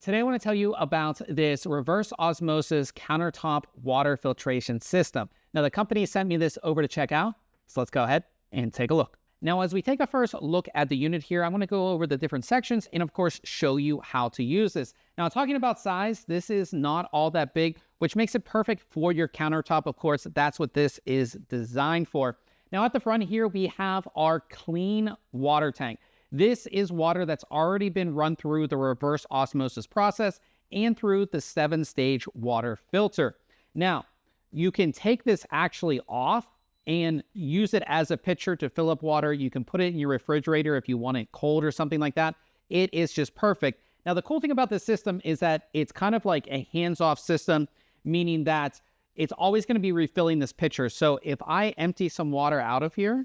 Today I want to tell you about this reverse osmosis countertop water filtration system. Now the company sent me this over to check out, so let's go ahead and take a look. Now as we take a first look at the unit here, I want to go over the different sections and of course show you how to use this. Now talking about size, this is not all that big, which makes it perfect for your countertop. Of course, that's what this is designed for. Now at the front here, we have our clean water tank. This is water that's already been run through the reverse osmosis process and through the 7-stage water filter. Now, you can take this actually off and use it as a pitcher to fill up water. You can put it in your refrigerator if you want it cold or something like that. It is just perfect. Now, the cool thing about this system is that it's kind of like a hands-off system, meaning that it's always going to be refilling this pitcher. So if I empty some water out of here,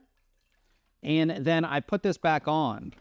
and then I put this back on,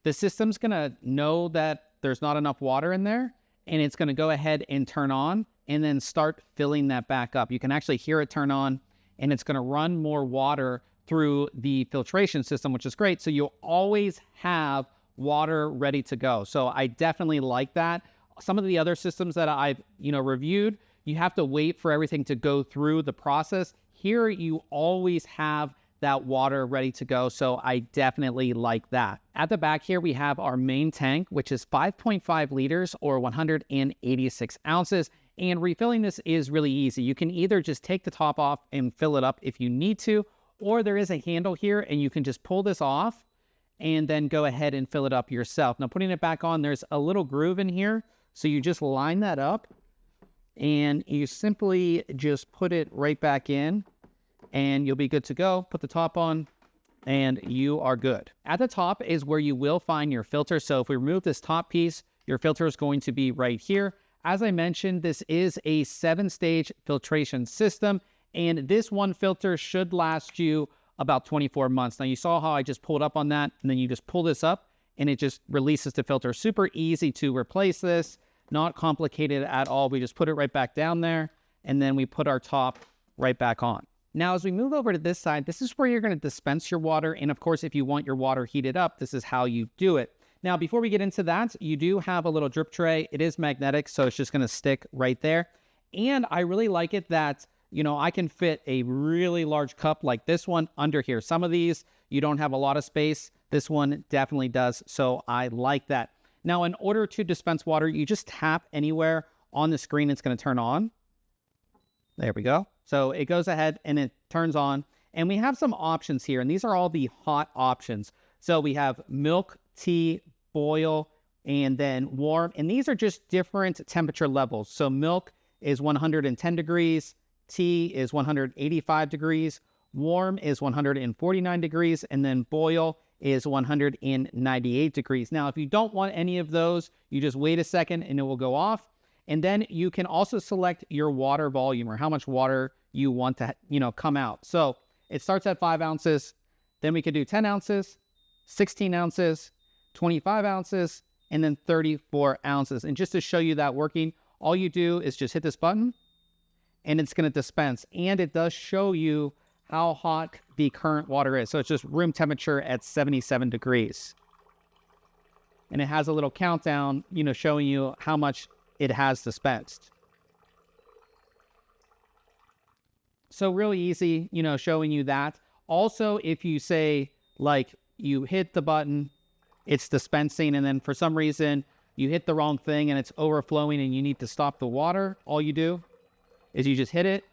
the system's gonna know that there's not enough water in there, and it's gonna go ahead and turn on and then start filling that back up. You can actually hear it turn on, and it's gonna run more water through the filtration system, which is great. So you'll always have water ready to go. So I definitely like that. Some of the other systems that I've reviewed, you have to wait for everything to go through the process. Here you always have that water ready to go, so I definitely like that. At the back here, we have our main tank, which is 5.5 liters or 186 ounces, and refilling this is really easy. You can either just take the top off and fill it up if you need to, or there is a handle here, and you can just pull this off and then go ahead and fill it up yourself. Now, putting it back on, there's a little groove in here, so you just line that up, and you simply just put it right back in, and you'll be good to go. Put the top on and you are good. At the top is where you will find your filter. So if we remove this top piece, your filter is going to be right here. As I mentioned, this is a 7-stage filtration system, and this one filter should last you about 24 months. Now you saw how I just pulled up on that, and then you just pull this up and it just releases the filter. Super easy to replace this, not complicated at all. We just put it right back down there, and then we put our top right back on. Now, as we move over to this side, this is where you're going to dispense your water. And of course, if you want your water heated up, this is how you do it. Now, before we get into that, you do have a little drip tray. It is magnetic, so it's just going to stick right there. And I really like it that, I can fit a really large cup like this one under here. Some of these, you don't have a lot of space. This one definitely does, so I like that. Now, in order to dispense water, you just tap anywhere on the screen. It's going to turn on. There we go. So it goes ahead and it turns on, and we have some options here, and these are all the hot options. So we have milk, tea, boil, and then warm, and these are just different temperature levels. So milk is 110 degrees, tea is 185 degrees, warm is 149 degrees, and then boil is 198 degrees. Now, if you don't want any of those, you just wait a second and it will go off. And then you can also select your water volume, or how much water you want to, come out. So it starts at 5 ounces. Then we could do 10 ounces, 16 ounces, 25 ounces, and then 34 ounces. And just to show you that working, all you do is just hit this button and it's going to dispense. And it does show you how hot the current water is. So it's just room temperature at 77 degrees. And it has a little countdown, showing you how much it has dispensed. So really easy, showing you that. Also, if you say, like, you hit the button, it's dispensing, and then for some reason you hit the wrong thing and it's overflowing and you need to stop the water, all you do is you just hit it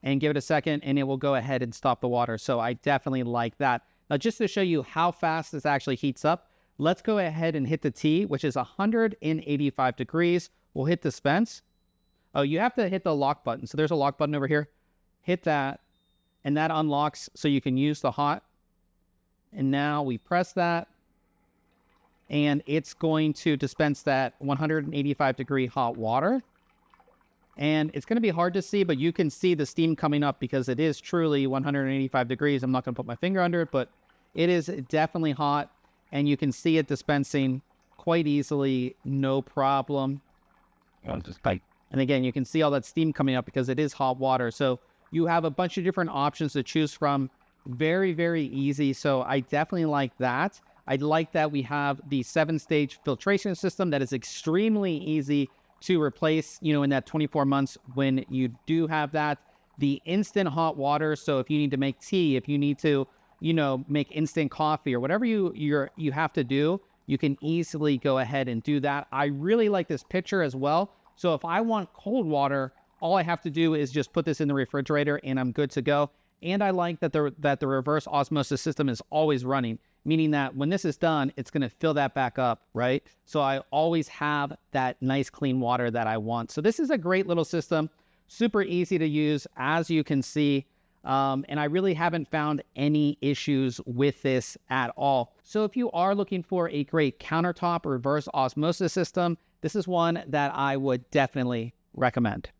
and give it a second and it will go ahead and stop the water. So I definitely like that. Now, just to show you how fast this actually heats up, let's go ahead and hit the tea, which is 185 degrees. We'll hit dispense. Oh, you have to hit the lock button. So there's a lock button over here. Hit that, and that unlocks so you can use the hot. And now we press that, and it's going to dispense that 185 degree hot water. And it's going to be hard to see, but you can see the steam coming up because it is truly 185 degrees. I'm not going to put my finger under it, but it is definitely hot, and you can see it dispensing quite easily, no problem. And again, you can see all that steam coming up because it is hot water. So you have a bunch of different options to choose from. Very, very easy. So I definitely like that. I like that we have the 7-stage filtration system that is extremely easy to replace, in that 24 months when you do have that. The instant hot water, so if you need to make tea, if you need to, make instant coffee or whatever you have to do, you can easily go ahead and do that. I really like this picture as well. So if I want cold water, all I have to do is just put this in the refrigerator and I'm good to go. And I like that the reverse osmosis system is always running, meaning that when this is done, it's going to fill that back up, right? So I always have that nice clean water that I want. So this is a great little system, super easy to use, as you can see. And I really haven't found any issues with this at all. So if you are looking for a great countertop reverse osmosis system, this is one that I would definitely recommend.